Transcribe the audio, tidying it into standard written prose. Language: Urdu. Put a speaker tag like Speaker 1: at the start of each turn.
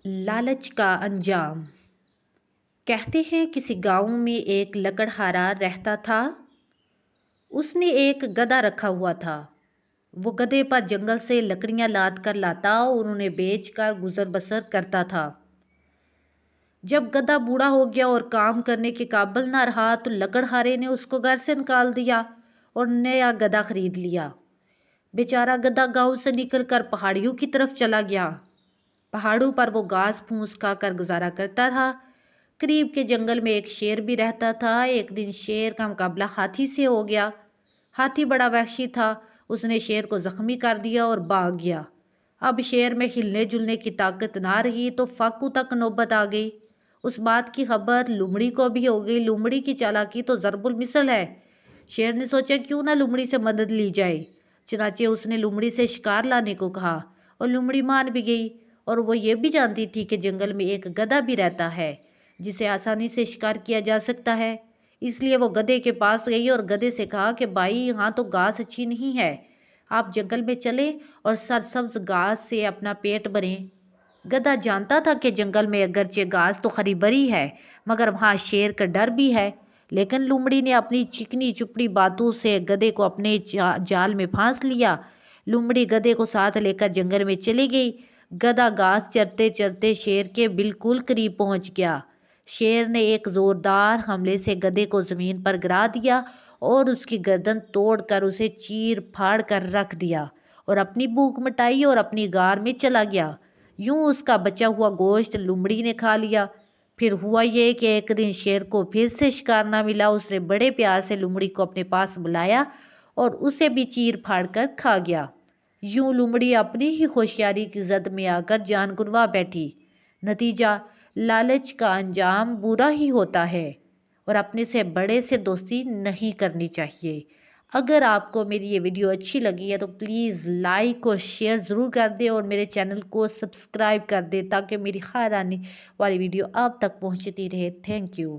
Speaker 1: لالچ کا انجام۔ کہتے ہیں کسی گاؤں میں ایک لکڑہارا رہتا تھا۔ اس نے ایک گدھا رکھا ہوا تھا۔ وہ گدھے پر جنگل سے لکڑیاں لاد کر لاتا اور انہیں بیچ کر گزر بسر کرتا تھا۔ جب گدھا بوڑھا ہو گیا اور کام کرنے کے قابل نہ رہا تو لکڑہارے نے اس کو گھر سے نکال دیا اور نیا گدھا خرید لیا۔ بیچارہ گدھا گاؤں سے نکل کر پہاڑیوں کی طرف چلا گیا۔ پہاڑوں پر وہ گھاس پھوس کھا کر گزارا کرتا تھا۔ قریب کے جنگل میں ایک شیر بھی رہتا تھا۔ ایک دن شیر کا مقابلہ ہاتھی سے ہو گیا۔ ہاتھی بڑا وحشی تھا۔ اس نے شیر کو زخمی کر دیا اور بھاگ گیا۔ اب شیر میں ہلنے جلنے کی طاقت نہ رہی تو فاقو تک نوبت آ گئی۔ اس بات کی خبر لومڑی کو بھی ہو گئی۔ لومڑی کی چالاکی تو ضرب المثل ہے۔ شیر نے سوچا کیوں نہ لومڑی سے مدد لی جائے۔ چنانچہ اس نے لومڑی سے شکار لانے کو کہا اور لومڑی مان بھی گئی، اور وہ یہ بھی جانتی تھی کہ جنگل میں ایک گدھا بھی رہتا ہے جسے آسانی سے شکار کیا جا سکتا ہے۔ اس لیے وہ گدھے کے پاس گئی اور گدھے سے کہا کہ بھائی، یہاں تو گھاس اچھی نہیں ہے، آپ جنگل میں چلیں اور سرسبز گھاس سے اپنا پیٹ بھریں۔ گدھا جانتا تھا کہ جنگل میں اگرچہ گھاس تو ہری بھری ہے مگر وہاں شیر کا ڈر بھی ہے، لیکن لومڑی نے اپنی چکنی چپڑی باتوں سے گدھے کو اپنے جال میں پھانس لیا۔ لومڑی گدھے کو ساتھ لے کر جنگل میں چلی گئی۔ گدھا گھاس چرتے چرتے شیر کے بالکل قریب پہنچ گیا۔ شیر نے ایک زوردار حملے سے گدھے کو زمین پر گرا دیا اور اس کی گردن توڑ کر اسے چیر پھاڑ کر رکھ دیا اور اپنی بھوک مٹائی اور اپنی غار میں چلا گیا۔ یوں اس کا بچا ہوا گوشت لومڑی نے کھا لیا۔ پھر ہوا یہ کہ ایک دن شیر کو پھر سے شکار نہ ملا۔ اس نے بڑے پیار سے لومڑی کو اپنے پاس بلایا اور اسے بھی چیر پھاڑ کر کھا گیا۔ یوں لومڑی اپنی ہی ہوشیاری کی زد میں آ کر جان گنوا بیٹھی۔ نتیجہ، لالچ کا انجام برا ہی ہوتا ہے اور اپنے سے بڑے سے دوستی نہیں کرنی چاہیے۔ اگر آپ کو میری یہ ویڈیو اچھی لگی ہے تو پلیز لائک اور شیئر ضرور کر دیں اور میرے چینل کو سبسکرائب کر دیں تاکہ میری ہر آنے والی ویڈیو آپ تک پہنچتی رہے۔ Thank you.